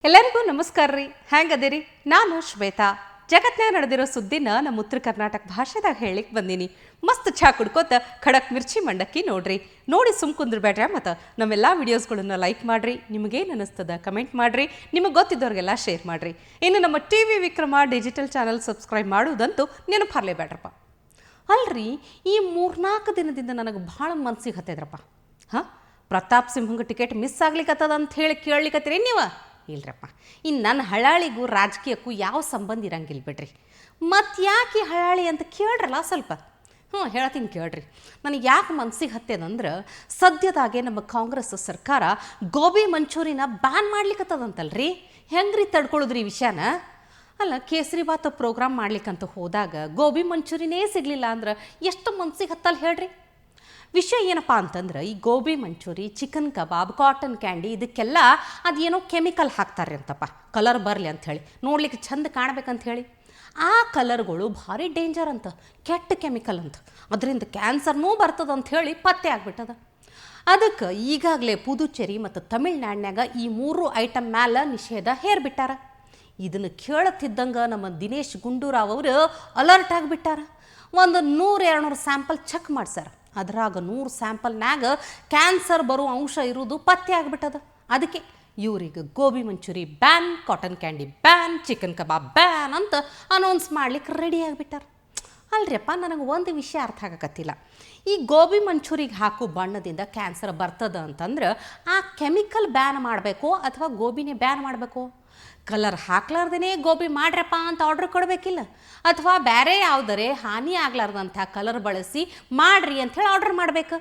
ಎಲ್ಲರಿಗೂ ನಮಸ್ಕಾರ ರೀ. ಹೆಂಗದಿರಿ? ನಾನು ಶ್ವೇತಾ. ಜಗತ್ನಾಗ ನಡೆದಿರೋ ಸುದ್ದಿನ ನಮ್ಮ ಉತ್ತರ ಕರ್ನಾಟಕ ಭಾಷೆದಾಗ ಹೇಳಿಕ್ ಬಂದೀನಿ. ಮಸ್ತ್ ಚಹಾ ಕುಡ್ಕೋತ ಖಡಕ್ ಮಿರ್ಚಿ ಮಂಡಕ್ಕಿ ನೋಡ್ರಿ. ನೋಡಿ ಸುಮ್ ಕುಂದ್ರಬೇಡ್ರಿ. ಮತ್ತು ನಮ್ಮೆಲ್ಲ ವಿಡಿಯೋಸ್ಗಳನ್ನ ಲೈಕ್ ಮಾಡಿರಿ. ನಿಮಗೇನು ಅನ್ನಿಸ್ತದ ಕಮೆಂಟ್ ಮಾಡಿರಿ. ನಿಮಗೆ ಗೊತ್ತಿದ್ದವ್ರಿಗೆಲ್ಲ ಶೇರ್ ಮಾಡಿರಿ. ಇನ್ನು ನಮ್ಮ TV Vikrama digital channel subscribe ಮಾಡೋದಂತೂ ನೆನಪರ್ಲೇಬೇಡ್ರಪ್ಪ. ಅಲ್ರಿ, ಈ 3-4 ದಿನದಿಂದ ನನಗೆ ಭಾಳ ಮನ್ಸಿಗೆ ಹತ್ತಿದ್ರಪ್ಪ. ಹಾಂ, ಪ್ರತಾಪ್ ಸಿಂಹಂಗೆ ಟಿಕೆಟ್ ಮಿಸ್ ಆಗ್ಲಿಕ್ಕತ್ತದ ಅಂತ ಹೇಳಿ ಕೇಳಲಿಕ್ಕತ್ತೀರಿ ನೀವು? ಇಲ್ರಪ್ಪ, ಇನ್ನು ನನ್ನ ಹಳಾಳಿಗೂ ರಾಜಕೀಯಕ್ಕೂ ಯಾವ ಸಂಬಂಧ ಇರಂಗಿಲ್ಲ ಬಿಡ್ರಿ. ಮತ್ತು ಯಾಕೆ ಹಳಾಳಿ ಅಂತ ಕೇಳ್ರಲ್ಲ ಸ್ವಲ್ಪ. ಹೇಳ್ತೀನಿ ಕೇಳ್ರಿ. ನನಗೆ ಯಾಕೆ ಮನ್ಸಿಗೆ ಹತ್ತೇದಂದ್ರೆ, ಸದ್ಯದಾಗೆ ನಮ್ಮ ಕಾಂಗ್ರೆಸ್ ಸರ್ಕಾರ ಗೋಬಿ ಮಂಚೂರಿನ ಬ್ಯಾನ್ ಮಾಡ್ಲಿಕ್ಕತ್ತದಂತಲ್ರಿ. ಹೆಂಗ್ರಿ ತಡ್ಕೊಳ್ಳೋದ್ರಿ ಈ ವಿಷಯನ? ಅಲ್ಲ, ಕೇಸರಿ ಬಾತ್ ಪ್ರೋಗ್ರಾಮ್ ಮಾಡ್ಲಿಕ್ಕಂತ ಹೋದಾಗ ಗೋಬಿ ಮಂಚೂರಿನೇ ಸಿಗಲಿಲ್ಲ ಅಂದ್ರೆ ಎಷ್ಟು ಮನ್ಸಿಗೆ ಹತ್ತಲ್ಲ ಹೇಳ್ರಿ. ವಿಷಯ ಏನಪ್ಪ ಅಂತಂದ್ರೆ, ಈ ಗೋಬಿ ಮಂಚೂರಿ, ಚಿಕನ್ ಕಬಾಬ್, ಕಾಟನ್ ಕ್ಯಾಂಡಿ ಇದಕ್ಕೆಲ್ಲ ಅದೇನೋ ಕೆಮಿಕಲ್ ಹಾಕ್ತಾರೆ ಅಂತಪ್ಪ, ಕಲರ್ ಬರಲಿ ಅಂಥೇಳಿ, ನೋಡ್ಲಿಕ್ಕೆ ಚಂದ ಕಾಣಬೇಕಂತ ಹೇಳಿ. ಆ ಕಲರ್ಗಳು ಭಾರಿ ಡೇಂಜರ್ ಅಂತ, ಕೆಟ್ಟ ಕೆಮಿಕಲ್ ಅಂತ, ಅದರಿಂದ ಕ್ಯಾನ್ಸರ್ನೂ ಬರ್ತದೆ ಅಂತ ಹೇಳಿ ಪತ್ತೆ ಆಗ್ಬಿಟ್ಟದ. ಅದಕ್ಕೆ ಈಗಾಗಲೇ ಪುದುಚೇರಿ ಮತ್ತು ತಮಿಳ್ನಾಡಿನಾಗ ಈ 3 ಐಟಮ್ ಮ್ಯಾಲ ನಿಷೇಧ ಹೇರ್ಬಿಟ್ಟಾರ. ಇದನ್ನು ಕೇಳುತ್ತಿದ್ದಂಗೆ ನಮ್ಮ ದಿನೇಶ್ ಗುಂಡೂರಾವ್ ಅವರು ಅಲರ್ಟ್ ಆಗಿಬಿಟ್ಟಾರ. ಒಂದು 100-200 ಸ್ಯಾಂಪಲ್ ಚೆಕ್ ಮಾಡ್ಸಾರ. ಅದ್ರಾಗ 100 ಸ್ಯಾಂಪಲ್ನಾಗ ಕ್ಯಾನ್ಸರ್ ಬರೋ ಅಂಶ ಇರೋದು ಪತ್ತೆ ಆಗಿಬಿಟ್ಟದ. ಅದಕ್ಕೆ ಇವ್ರಿಗೆ gobi manchurian ban, cotton candy ban, chicken kebab ban ಅಂತ ಅನೌನ್ಸ್ ಮಾಡ್ಲಿಕ್ಕೆ ರೆಡಿ ಆಗಿಬಿಟ್ಟಾರ. ಅಲ್ರಿಯಪ್ಪ, ನನಗೆ ಒಂದು ವಿಷಯ ಅರ್ಥ ಆಗಕತ್ತಿಲ್ಲ. ಈ ಗೋಬಿ ಮಂಚೂರಿಗೆ ಹಾಕೋ ಬಣ್ಣದಿಂದ ಕ್ಯಾನ್ಸರ್ ಬರ್ತದ ಅಂತಂದ್ರೆ ಆ ಕೆಮಿಕಲ್ ಬ್ಯಾನ್ ಮಾಡಬೇಕು ಅಥವಾ ಗೋಬಿನೇ ಬ್ಯಾನ್ ಮಾಡಬೇಕು? ಕಲರ್ ಹಾಕ್ಲಾರ್ದೇ ಗೋಬಿ ಮಾಡ್ರಪ್ಪ ಅಂತ ಆರ್ಡ್ರ್ ಕೊಡಬೇಕಿಲ್ಲ, ಅಥವಾ ಬೇರೆ ಯಾವುದರೆ ಹಾನಿ ಆಗ್ಲಾರ್ದಂಥ ಕಲರ್ ಬಳಸಿ ಮಾಡ್ರಿ ಅಂಥೇಳಿ ಆರ್ಡ್ರ್ ಮಾಡ್ಬೇಕು.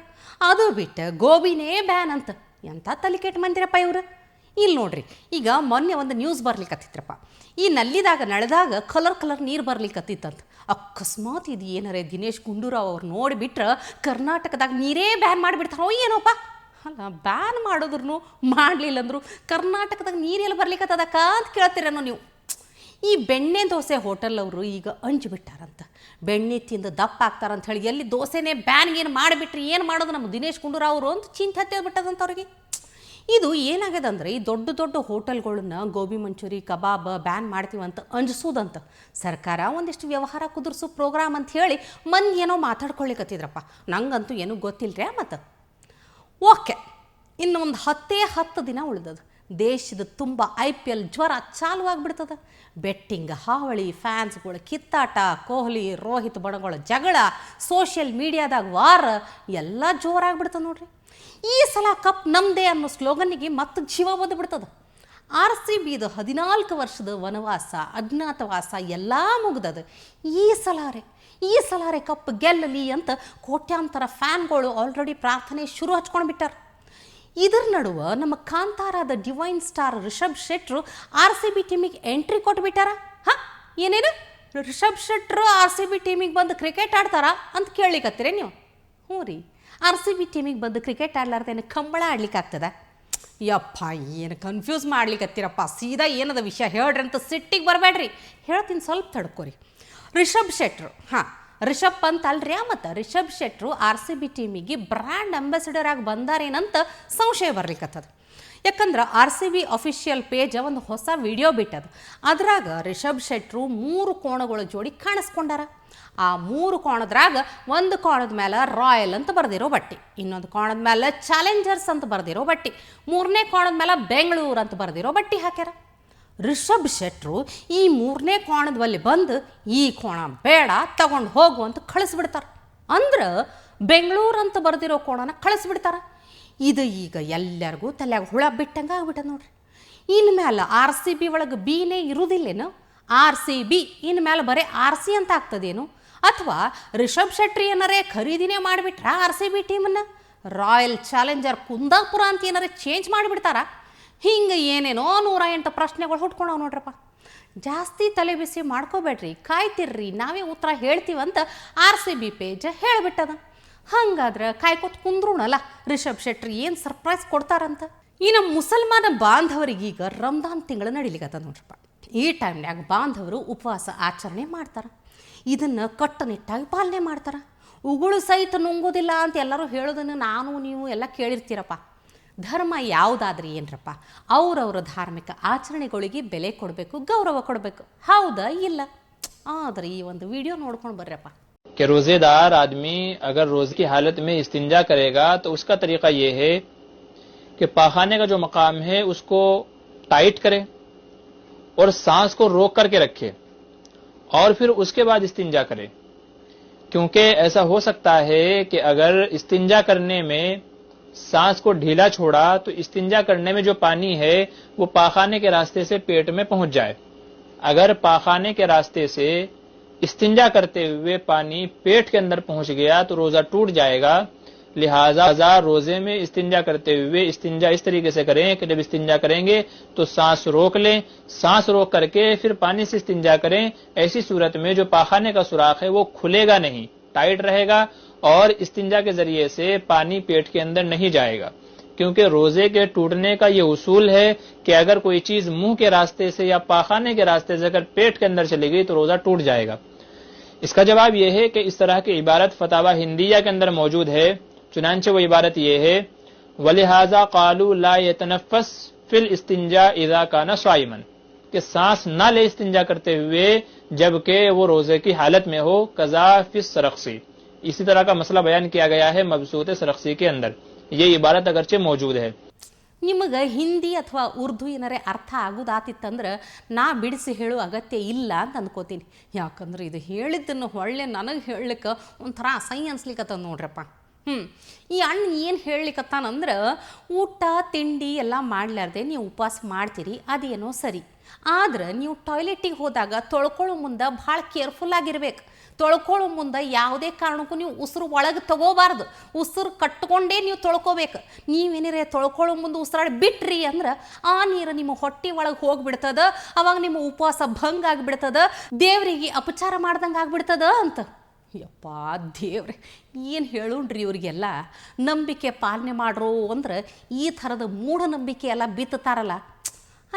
ಅದು ಬಿಟ್ಟು ಗೋಬಿನೇ ಬ್ಯಾನ್ ಅಂತ ಎಂಥ ತಲೆಕೆಟ್ಟು ಮಂದಿರಪ್ಪ ಇವರು. ಇಲ್ಲಿ ನೋಡ್ರಿ, ಈಗ ಮೊನ್ನೆ ಒಂದು ನ್ಯೂಸ್ ಬರ್ಲಿಕ್ಕತ್ತಿತ್ರಪ್ಪ. ಈ ನಳಿದಾಗ ಕಲರ್ ನೀರು ಬರ್ಲಿಕ್ಕತ್ತಿತ್ತಂತ. ಅಕಸ್ಮಾತ್ ಇದು ಏನಾರೇ ದಿನೇಶ್ ಗುಂಡೂರಾವ್ ಅವ್ರು ನೋಡಿಬಿಟ್ರೆ ಕರ್ನಾಟಕದಾಗ ನೀರೇ ಬ್ಯಾನ್ ಮಾಡಿಬಿಡ್ತಾರೋ ಏನೋಪ್ಪ. ಅಲ್ಲ, ಬ್ಯಾನ್ ಮಾಡಿದ್ರು ಮಾಡಲಿಲ್ಲ ಅಂದರು ಕರ್ನಾಟಕದಾಗ ನೀರೆಲ್ಲ ಬರ್ಲಿಕ್ಕತ್ತದಕ್ಕ ಅಂತ ಕೇಳ್ತೀರೇನೋ ನೀವು. ಈ ಬೆಣ್ಣೆ ದೋಸೆ ಹೋಟೆಲ್ ಅವರು ಈಗ ಅಂಜಿಬಿಟ್ಟಾರಂತ. ಬೆಣ್ಣೆ ತಿಂದು ದಪ್ಪ ಆಗ್ತಾರಂತ ಹೇಳಿ ಎಲ್ಲಿ ದೋಸೆನೇ ಬ್ಯಾನ್ ಏನು ಮಾಡಿಬಿಟ್ರಿ, ಏನು ಮಾಡೋದು ನಮ್ಮ ದಿನೇಶ್ ಗುಂಡೂರಾವ್ ಅವರು ಅಂತ ಚಿಂತೆ ಹತ್ತಿಬಿಟ್ಟದಂತ ಅವ್ರಿಗೆ. ಇದು ಏನಾಗ್ಯದ ಅಂದರೆ, ಈ ದೊಡ್ಡ ಹೋಟೆಲ್ಗಳನ್ನ ಗೋಬಿ ಮಂಚೂರಿ ಕಬಾಬ್ ಬ್ಯಾನ್ ಮಾಡ್ತೀವಂತ ಅಂಜಿಸೋದಂತ ಸರ್ಕಾರ ಒಂದಿಷ್ಟು ವ್ಯವಹಾರ ಕುದುರಿಸೋ ಪ್ರೋಗ್ರಾಮ್ ಅಂತ ಹೇಳಿ ಮಂದಿ ಏನೋ ಮಾತಾಡ್ಕೊಳ್ಳಿಕತ್ತಿದ್ರಪ್ಪ. ನಂಗಂತೂ ಏನೂ ಗೊತ್ತಿಲ್ಲರೇ. ಮತ್ತು ಓಕೆ, ಇನ್ನು ಒಂದು 10 ದಿನ ಉಳಿದದು. ದೇಶದ ತುಂಬ IPL ಜ್ವರ ಚಾಲು ಆಗಿಬಿಡ್ತದೆ. ಬೆಟ್ಟಿಂಗ್ ಹಾವಳಿ, ಫ್ಯಾನ್ಸ್ಗಳು ಕಿತ್ತಾಟ, ಕೊಹ್ಲಿ ರೋಹಿತ್ ಬಣಗಳ ಜಗಳ, ಸೋಷಿಯಲ್ ಮೀಡಿಯಾದಾಗ ವಾರ ಎಲ್ಲ ಜೋರಾಗ್ಬಿಡ್ತದೆ ನೋಡ್ರಿ. ಈ ಸಲ ಕಪ್ ನಮ್ಮದೇ ಅನ್ನೋ ಸ್ಲೋಗನ್ನಿಗೆ ಮತ್ತೆ ಜೀವ ಬಂದುಬಿಡ್ತದೆ. RCBದು 14 ವರ್ಷದ ವನವಾಸ, ಅಜ್ಞಾತವಾಸ ಎಲ್ಲ ಮುಗ್ದದು. ಈ ಸಲಾರೆ ಕಪ್ ಗೆಲ್ಲಲಿ ಅಂತ ಕೋಟ್ಯಾಂತರ ಫ್ಯಾನ್ಗಳು ಆಲ್ರೆಡಿ ಪ್ರಾರ್ಥನೆ ಶುರು ಹಚ್ಕೊಂಡ್ಬಿಟ್ಟಾರ. ಇದರ ನಡುವೆ ನಮ್ಮ ಕಾಂತಾರಾದ ಡಿವೈನ್ ಸ್ಟಾರ್ ರಿಷಬ್ ಶೆಟ್ರು RCB ಟೀಮಿಗೆ ಎಂಟ್ರಿ ಕೊಟ್ಬಿಟ್ಟಾರ. ಏನೇನು ರಿಷಬ್ ಶೆಟ್ರು RCB ಟೀಮಿಗೆ ಬಂದು ಕ್ರಿಕೆಟ್ ಆಡ್ತಾರಾ ಅಂತ ಕೇಳಲಿಕ್ಕತ್ತೀರಿ ನೀವು? ಹ್ಞೂ ರೀ, RCB ಟೀಮಿಗೆ ಬಂದು ಕ್ರಿಕೆಟ್ ಆಡ್ಲಾರ್ದೇನೆ ಕಂಬಳ ಆಡ್ಲಿಕ್ಕಾಗ್ತದ? ಯಪ್ಪ, ಏನು ಕನ್ಫ್ಯೂಸ್ ಮಾಡ್ಲಿಕ್ಕತ್ತೀರಪ್ಪ. ಸೀದಾ ಏನದ ವಿಷಯ ಹೇಳ್ರಿ ಅಂತ ಸಿಟ್ಟಿಗೆ ಬರಬೇಡ್ರಿ. ಹೇಳ್ತೀನಿ, ಸ್ವಲ್ಪ ತಡ್ಕೋರಿ. ರಿಷಬ್ ಶೆಟ್ರು, ರಿಷಬ್ ಪಂತ್ ಅಲ್ರಿ. ಮತ್ತು ರಿಷಬ್ ಶೆಟ್ರು RCB ಟೀಮಿಗೆ ಬ್ರ್ಯಾಂಡ್ ಅಂಬಾಸಿಡರ್ ಆಗಿ ಬಂದಾರೇನಂತ ಸಂಶಯ ಬರ್ಲಿಕ್ಕತ್ತದ. ಯಾಕಂದ್ರೆ RCB ಅಫಿಷಿಯಲ್ ಪೇಜ್ ಒಂದು ಹೊಸ ವಿಡಿಯೋ ಬಿಟ್ಟದ. ಅದ್ರಾಗ ರಿಷಬ್ ಶೆಟ್ರು 3 ಕೋಣಗಳ ಜೋಡಿ ಕಾಣಿಸ್ಕೊಂಡಾರ. ಆ 3 ಕೋಣದ್ರಾಗ ಒಂದು ಕೋಣದ ಮೇಲೆ ರಾಯಲ್ ಅಂತ ಬರೆದಿರೋ ಬಟ್ಟೆ, ಇನ್ನೊಂದು ಕೋಣದ ಮೇಲೆ ಚಾಲೆಂಜರ್ಸ್ ಅಂತ ಬರೆದಿರೋ ಬಟ್ಟೆ, 3ನೇ ಕೋಣದ ಮೇಲೆ ಬೆಂಗಳೂರು ಅಂತ ಬರೆದಿರೋ ಬಟ್ಟೆ ಹಾಕ್ಯಾರ. ರಿಷಬ್ ಶೆಟ್ರು ಈ 3ನೇ ಕೋಣದ ಬಳಿ ಬಂದು ಈ ಕೋಣ ಬೇಡ, ತಗೊಂಡು ಹೋಗು ಅಂತ ಕಳಿಸ್ಬಿಡ್ತಾರೆ. ಅಂದ್ರೆ ಬೆಂಗಳೂರು ಅಂತ ಬರೆದಿರೋ ಕೋಣನ ಕಳಿಸ್ಬಿಡ್ತಾರೆ. ಇದು ಈಗ ಎಲ್ಲರಿಗೂ ತಲೆಯಾಗ ಹುಳ ಬಿಟ್ಟಂಗೆ ಆಗ್ಬಿಟ್ಟ ನೋಡ್ರಿ. ಇನ್ಮೇಲೆ RCB ಒಳಗೆ ಬಿನೇ ಇರುವುದಿಲ್ಲೇನು? RCB ಇನ್ಮೇಲೆ ಬರೀ RC ಅಂತ ಆಗ್ತದೇನು? ಅಥವಾ ರಿಷಬ್ ಶೆಟ್ಟಿ ಏನಾರೇ ಖರೀದಿನೇ ಮಾಡಿಬಿಟ್ರ RCB ಟೀಮನ್ನು? ರಾಯಲ್ ಚಾಲೆಂಜರ್ ಕುಂದಾಪುರ ಅಂತ ಏನಾರೇ ಚೇಂಜ್ ಮಾಡಿಬಿಡ್ತಾರ? ಹಿಂಗೆ ಏನೇನೋ 108 ಪ್ರಶ್ನೆಗಳು ಹುಟ್ಕೊಂಡವು ನೋಡ್ರಪ್ಪ. ಜಾಸ್ತಿ ತಲೆ ಬಿಸಿ ಮಾಡ್ಕೋಬೇಡ್ರಿ, ಕಾಯ್ತಿರ್ರಿ, ನಾವೇ ಉತ್ತರ ಹೇಳ್ತೀವಂತ RCB ಪೇಜ್ ಹೇಳಿಬಿಟ್ಟದ. ಹಂಗಾದ್ರೆ ಕಾಯ್ಕೋತ್ ಕುಂದ್ರೋಣಲ್ಲ, ರಿಷಬ್ ಶೆಟ್ಟಿ ಏನು ಸರ್ಪ್ರೈಸ್ ಕೊಡ್ತಾರಂತ. ಈ ನಮ್ಮ ಮುಸಲ್ಮಾನ ಬಾಂಧವರಿಗೀಗ ರಂಜಾನ್ ತಿಂಗಳು ನಡಿಲಿಕ್ಕತ್ತ ನೋಡ್ರಪ್ಪ. ಈ ಟೈಮ್ನಾಗ ಬಾಂಧವರು ಉಪವಾಸ ಆಚರಣೆ ಮಾಡ್ತಾರೆ. ಇದನ್ನು ಕಟ್ಟುನಿಟ್ಟಾಗಿ ಪಾಲನೆ ಮಾಡ್ತಾರೆ. ಉಗುಳು ಸಹಿತ ನುಂಗೋದಿಲ್ಲ ಅಂತ ಎಲ್ಲರೂ ಹೇಳೋದನ್ನು ನಾನು ನೀವು ಎಲ್ಲ ಕೇಳಿರ್ತೀರಪ್ಪ. ಧರ್ಮ ಯಾವುದಾದ್ರಿ ಏನ್ರಪ್ಪ, ಅವ್ರವ್ರ ಧಾರ್ಮಿಕ ಆಚರಣೆಗಳಿಗೆ ಬೆಲೆ ಕೊಡಬೇಕು, ಗೌರವ ಕೊಡಬೇಕು, ಹೌದಾ ಇಲ್ಲ? ಆದರೆ ಈ ಒಂದು ವಿಡಿಯೋ ನೋಡ್ಕೊಂಡು ಬರ್ರಪ್ಪ. कि रोजेदार आदमी अगर रोजे की हालत में इस्तिंजा करेगा तो उसका तरीका यह है कि पाखाने का जो मकाम है उसको टाइट करे और सांस को रोक करके रखे और फिर उसके बाद इस्तिंजा करे, क्योंकि ऐसा हो सकता है कि अगर इस्तिंजा करने में सांस को ढीला छोड़ा तो इस्तिंजा करने में जो पानी है वो पाखाने के रास्ते से पेट में पहुंच जाए। अगर पाखाने के रास्ते से इस्तिंजा करते हुए पानी पेट के अंदर पहुंच गया तो रोजा टूट जाएगा। लिहाजा रोजे में इस्तिंजा करते हुए इस्तिंजा इस तरीके से करें कि जब इस्तिंजा करेंगे तो सांस रोक लें, सांस रोक करके फिर पानी से इस्तिंजा करें। ऐसी सूरत में जो पाखाने का सुराख है वो खुलेगा नहीं, टाइट रहेगा और इस्तिंजा के जरिए से पानी पेट के अंदर नहीं जाएगा, क्योंकि रोजे के टूटने का ये उसूल है कि अगर कोई चीज मुंह के रास्ते से या पाखाने के रास्ते से अगर पेट के अंदर चली गई तो रोजा टूट जाएगा। इसका जवाब यह है कि इस तरह की इबारत फतावा हिंदिया के अंदर मौजूद है। चुनांचे वो इबारत यह है, वलिहाजा कालू ला यतनफ़स फिल इस्तिंजा इज़ा काना स्वाइमन, कि सांस ना ले इस्तिंजा करते हुए जबकि वो रोजे की हालत में हो, कज़ा फिस सरख्सी। इसी तरह का मसला बयान किया गया है मबसूत सरख्सी के अंदर। ये इबारत अगरचे मौजूद है। ನಿಮಗೆ ಹಿಂದಿ ಅಥವಾ ಉರ್ದು ಏನಾರೇ ಅರ್ಥ ಆಗೋದಾತಿತ್ತಂದ್ರೆ ನಾ ಬಿಡಿಸಿ ಹೇಳೋ ಅಗತ್ಯ ಇಲ್ಲ ಅಂತ ಅಂದ್ಕೋತೀನಿ. ಯಾಕಂದ್ರೆ ಇದು ಹೇಳಿದ್ದನ್ನು ಹೊಳ್ಳೆ ನನಗೆ ಹೇಳಲಿಕ್ಕೆ ಒಂಥರ ಅಸಹ್ಯ ಅನ್ಸ್ಲಿಕ್ಕತ್ತದ ನೋಡ್ರಪ್ಪ. ಈ ಅಣ್ಣ ಏನು ಹೇಳಲಿಕ್ಕತ್ತಾನಂದ್ರೆ, ಊಟ ತಿಂಡಿ ಎಲ್ಲ ಮಾಡಲಾರ್ದೆ ನೀವು ಉಪವಾಸ ಮಾಡ್ತೀರಿ, ಅದೇನೋ ಸರಿ. ಆದ್ರೆ ನೀವು ಟಾಯ್ಲೆಟಿಗೆ ಹೋದಾಗ ತೊಳ್ಕೊಳ್ಳೋ ಮುಂದೆ ಭಾಳ ಕೇರ್ಫುಲ್ ಆಗಿರ್ಬೇಕು. ತೊಳ್ಕೊಳ್ಳೋ ಮುಂದೆ ಯಾವುದೇ ಕಾರಣಕ್ಕೂ ನೀವು ಉಸಿರು ಒಳಗೆ ತಗೋಬಾರ್ದು, ಉಸಿರು ಕಟ್ಕೊಂಡೇ ನೀವು ತೊಳ್ಕೊಬೇಕು. ನೀವೇನಿರೇ ತೊಳ್ಕೊಳ್ಳೋ ಮುಂದೆ ಉಸಿರಾಡಿ ಬಿಟ್ರಿ ಅಂದ್ರೆ ಆ ನೀರು ನಿಮ್ಮ ಹೊಟ್ಟೆ ಒಳಗೆ ಹೋಗಿಬಿಡ್ತದ, ಅವಾಗ ನಿಮ್ಮ ಉಪವಾಸ ಭಂಗ ಆಗಿಬಿಡ್ತದ, ದೇವರಿಗೆ ಅಪಚಾರ ಮಾಡ್ದಂಗೆ ಆಗ್ಬಿಡ್ತದ ಅಂತ. ಯಪ್ಪ ದೇವ್ರೆ, ಏನು ಹೇಳೋಣ್ರಿ ಇವ್ರಿಗೆಲ್ಲ. ನಂಬಿಕೆ ಪಾಲನೆ ಮಾಡ್ರು ಅಂದ್ರೆ ಈ ಥರದ ಮೂಢನಂಬಿಕೆ ಎಲ್ಲ ಬಿತ್ತುತ್ತಾರಲ್ಲ.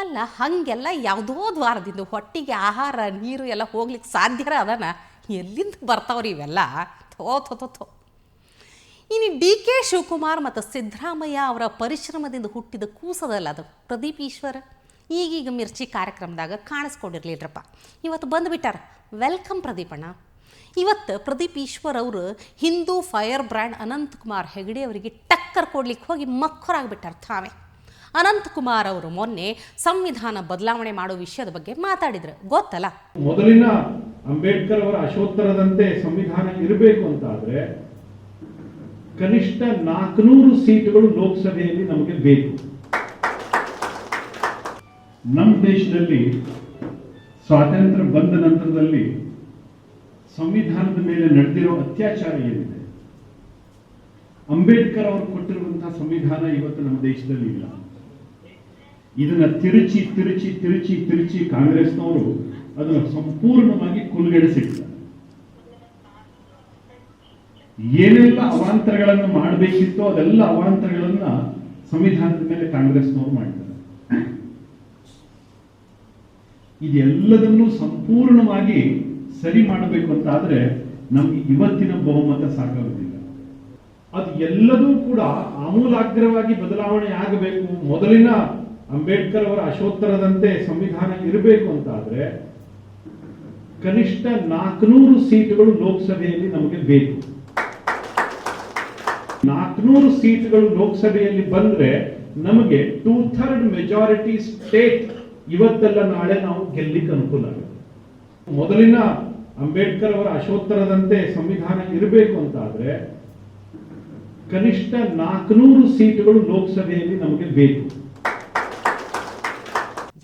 ಅಲ್ಲ, ಹಾಗೆಲ್ಲ ಯಾವುದೋ ದ್ವಾರದಿಂದ ಹೊಟ್ಟಿಗೆ ಆಹಾರ ನೀರು ಎಲ್ಲ ಹೋಗ್ಲಿಕ್ಕೆ ಸಾಧ್ಯರ ಅದನ? ಎಲ್ಲಿಂದ ಬರ್ತಾವ್ರಿ ಇವೆಲ್ಲ? ಥೋ. ಇನ್ನು DK ಶಿವಕುಮಾರ್ ಮತ್ತು ಸಿದ್ದರಾಮಯ್ಯ ಅವರ ಪರಿಶ್ರಮದಿಂದ ಹುಟ್ಟಿದ ಕೂಸದಲ್ಲ ಅದು ಪ್ರದೀಪ್ ಈಶ್ವರ. ಈಗೀಗ ಮಿರ್ಚಿ ಕಾರ್ಯಕ್ರಮದಾಗ ಕಾಣಿಸ್ಕೊಂಡಿರ್ಲಿಲ್ರಪ್ಪ, ಇವತ್ತು ಬಂದುಬಿಟ್ಟಾರ. ವೆಲ್ಕಮ್ ಪ್ರದೀಪಣ್ಣ. ಇವತ್ತು ಪ್ರದೀಪ್ ಈಶ್ವರ್ ಅವರು ಹಿಂದೂ ಫೈರ್ ಬ್ರ್ಯಾಂಡ್ ಅನಂತಕುಮಾರ್ ಹೆಗಡೆ ಅವರಿಗೆ ಟಕ್ಕರ್ ಕೊಡ್ಲಿಕ್ಕೆ ಹೋಗಿ ಮಕ್ಕರಾಗ್ಬಿಟ್ಟಾರ ತಾವೇ. ಅನಂತಕುಮಾರ್ ಅವರು ಮೊನ್ನೆ ಸಂವಿಧಾನ ಬದಲಾವಣೆ ಮಾಡೋ ವಿಷಯದ ಬಗ್ಗೆ ಮಾತಾಡಿದ್ರು, ಗೊತ್ತಲ್ಲ? ಮೊದಲಿನ ಅಂಬೇಡ್ಕರ್ ಅವರ ಅಶೋತ್ತರದಂತೆ ಸಂವಿಧಾನ ಇರಬೇಕು ಅಂತ ಆದ್ರೆ ಕನಿಷ್ಠ 400 ಸೀಟುಗಳು ಲೋಕಸಭೆಯಲ್ಲಿ ನಮಗೆ ಬೇಕು. ನಮ್ಮ ದೇಶದಲ್ಲಿ ಸ್ವಾತಂತ್ರ್ಯ ಬಂದ ನಂತರದಲ್ಲಿ ಸಂವಿಧಾನದ ಮೇಲೆ ನಡೆದಿರೋ ಅತ್ಯಾಚಾರ ಏನಿದೆ, ಅಂಬೇಡ್ಕರ್ ಅವರು ಕೊಟ್ಟಿರುವಂತಹ ಸಂವಿಧಾನ ಇವತ್ತು ನಮ್ಮ ದೇಶದಲ್ಲಿ ಇಲ್ಲ. ಇದನ್ನ ತಿರುಚಿ ಕಾಂಗ್ರೆಸ್ನವರು ಅದನ್ನು ಸಂಪೂರ್ಣವಾಗಿ ಕುಲುಗೆಡಿಸಿದ್ದಾರೆ. ಏನೆಲ್ಲ ಅವಾಂತರಗಳನ್ನು ಮಾಡಬೇಕಿತ್ತೋ ಅದೆಲ್ಲ ಅವಾಂತರಗಳನ್ನ ಸಂವಿಧಾನದ ಮೇಲೆ ಕಾಂಗ್ರೆಸ್ನವರು ಮಾಡಿದ್ದಾರೆ. ಇದೆಲ್ಲದನ್ನು ಸಂಪೂರ್ಣವಾಗಿ ಸರಿ ಮಾಡಬೇಕು ಅಂತ ಆದ್ರೆ ನಮ್ಗೆ ಇವತ್ತಿನ ಬಹುಮತ ಸಾಕಾಗುತ್ತಿಲ್ಲ. ಅದು ಎಲ್ಲದೂ ಕೂಡ ಆಮೂಲಾಗ್ರವಾಗಿ ಬದಲಾವಣೆ ಆಗಬೇಕು. ಮೊದಲಿನ ಅಂಬೇಡ್ಕರ್ ಅವರ ಅಶೋತ್ತರದಂತೆ ಸಂವಿಧಾನ ಇರಬೇಕು ಅಂತ ಆದ್ರೆ ಕನಿಷ್ಠ 400 ಸೀಟುಗಳು ಲೋಕಸಭೆಯಲ್ಲಿ ನಮಗೆ ಬೇಕು. 400 ಸೀಟುಗಳು ಲೋಕಸಭೆಯಲ್ಲಿ ಬಂದ್ರೆ ನಮಗೆ 2/3 ಮೆಜಾರಿಟಿ ಸ್ಟೇಟ್ ಇವತ್ತೆಲ್ಲ ನಾಳೆ ನಾವು ಗೆಲ್ಲಿಕ್ಕೆ ಅನುಕೂಲ ಆಗುತ್ತೆ. ಮೊದಲಿನ ಅಂಬೇಡ್ಕರ್ ಅವರ ಅಶೋತ್ತರದಂತೆ ಸಂವಿಧಾನ ಇರಬೇಕು ಅಂತ ಆದ್ರೆ ಕನಿಷ್ಠ 400 ಸೀಟುಗಳು ಲೋಕಸಭೆಯಲ್ಲಿ ನಮಗೆ ಬೇಕು.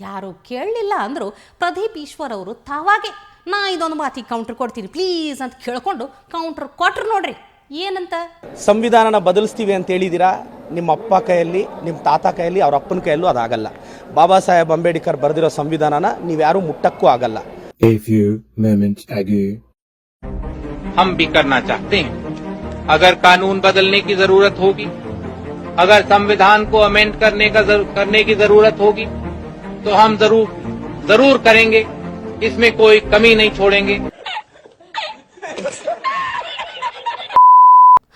ಯಾರು ಕೇಳಲಿಲ್ಲ ಅಂದ್ರು ಪ್ರದೀಪ್ ಈಶ್ವರ್ ಅವರು ತಾವಾಗೆ ನಾ ಇದೊಂದು ಮಾತಿಗೆ ಕೌಂಟರ್ ಕೊಡ್ತೀನಿ ಪ್ಲೀಸ್ ಅಂತ ಕೇಳ್ಕೊಂಡು ಕೌಂಟರ್ ಕೊಟ್ರು ನೋಡ್ರಿ. ಏನಂತ? ಸಂವಿಧಾನನ ಬದಲಿಸ್ತೀವಿ ಅಂತ ಹೇಳಿದ್ದೀರಾ, ನಿಮ್ಮ ಅಪ್ಪ ಕೈಯಲ್ಲಿ, ನಿಮ್ಮ ತಾತ ಕೈಯಲ್ಲಿ, ಅವ್ರ ಅಪ್ಪನ ಕೈಯಲ್ಲೂ ಅದಾಗಲ್ಲ. ಬಾಬಾ ಸಾಹೇಬ್ ಅಂಬೇಡ್ಕರ್ ಬರೆದಿರೋ ಸಂವಿಧಾನನ ನೀವ್ಯಾರೂ ಮುಟ್ಟಕ್ಕೂ ಆಗಲ್ಲ. A few moments ago. हम भी करना चाहते हैं. अगर कानून बदलने की जरूरत होगी, अगर संविधान को अमेंड करने की जरूरत होगी तो हम जरूर करेंगे. इसमें कोई कमी नहीं छोड़ेंगे.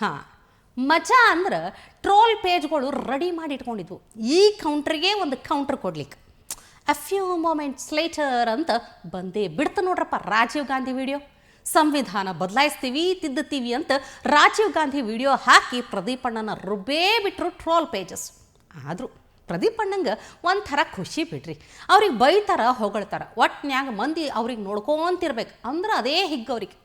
ಹಾ, ಮಜಾ ಅಂದ್ರೆ ಟ್ರೋಲ್ ಪೇಜ್ಗಳು ರೆಡಿ ಮಾಡಿ ಇಟ್ಕೊಂಡಿದ್ವು ಈ ಕೌಂಟ್ರಿಗೆ ಒಂದು ಕೌಂಟ್ರ್ ಕೊಡ್ಲಿಕ್ಕೆ. ಅ ಫ್ಯೂ ಮೊಮೆಂಟ್ಸ್ ಲೇಟರ್ ಅಂತ ಬಂದೇ ಬಿಡ್ತು ನೋಡ್ರಪ್ಪ ರಾಜೀವ್ ಗಾಂಧಿ ವಿಡಿಯೋ. ಸಂವಿಧಾನ ಬದಲಾಯಿಸ್ತೀವಿ ತಿದ್ದುತ್ತೀವಿ ಅಂತ ರಾಜೀವ್ ಗಾಂಧಿ ವಿಡಿಯೋ ಹಾಕಿ ಪ್ರದೀಪ್ ಅಣ್ಣನ ರುಬ್ಬೇ ಬಿಟ್ಟರು ಟ್ರೋಲ್ ಪೇಜಸ್. ಆದರೂ ಪ್ರದೀಪ್ ಅಣ್ಣಂಗೆ ಒಂಥರ ಖುಷಿ ಬಿಡ್ರಿ, ಅವ್ರಿಗೆ ಬೈತಾರ ಹೊಗಳ್ತಾರ, ಒಟ್ನ್ಯಾಗ ಮಂದಿ ಅವ್ರಿಗೆ ನೋಡ್ಕೊಂತಿರ್ಬೇಕು ಅಂದ್ರೆ ಅದೇ ಹಿಗ್ಗವ್ರಿಗೆ.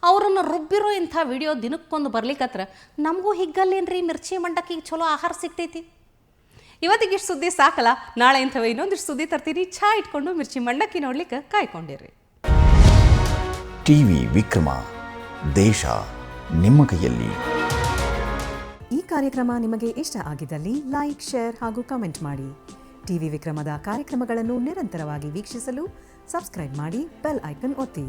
ಅವ್ರನ್ನ ರುಬ್ಬಿರೋ ಇಂಥ ವಿಡಿಯೋ ದಿನಕ್ಕೊಂದು ಬರ್ಲಿಕ್ಕತ್ರ ನಮಗೂ ಹಿಗ್ಗಲ್ಲೇನ್ರಿ, ಮಿರ್ಚಿ ಮಂಡಕ್ಕಿಗೆ ಚಲೋ ಆಹಾರ ಸಿಗ್ತೈತಿ. ಇವತ್ತಿಗೆ ಇಷ್ಟು ಸುದ್ದಿ ಸಾಕಲ್ಲ, ನಾಳೆ ಇಂಥವೇ ಇನ್ನೊಂದಿಷ್ಟು ಸುದ್ದಿ ತರ್ತೀನಿ. ಚಹಾ ಇಟ್ಕೊಂಡು ಮಿರ್ಚಿ ಮಂಡಕ್ಕಿ ನೋಡ್ಲಿಕ್ಕೆ ಕಾಯ್ಕೊಂಡಿರಿ. ಟಿವಿ ವಿಕ್ರಮ, ದೇಶ ನಿಮ್ಮ ಕೈಯಲ್ಲಿ. ಈ ಕಾರ್ಯಕ್ರಮ ನಿಮಗೆ ಇಷ್ಟ ಆಗಿದ್ದಲ್ಲಿ ಲೈಕ್, ಶೇರ್ ಹಾಗೂ ಕಮೆಂಟ್ ಮಾಡಿ. ಟಿವಿ ವಿಕ್ರಮದ ಕಾರ್ಯಕ್ರಮಗಳನ್ನು ನಿರಂತರವಾಗಿ ವೀಕ್ಷಿಸಲು ಸಬ್ಸ್ಕ್ರೈಬ್ ಮಾಡಿ, ಬೆಲ್ ಐಕನ್ ಒತ್ತಿ.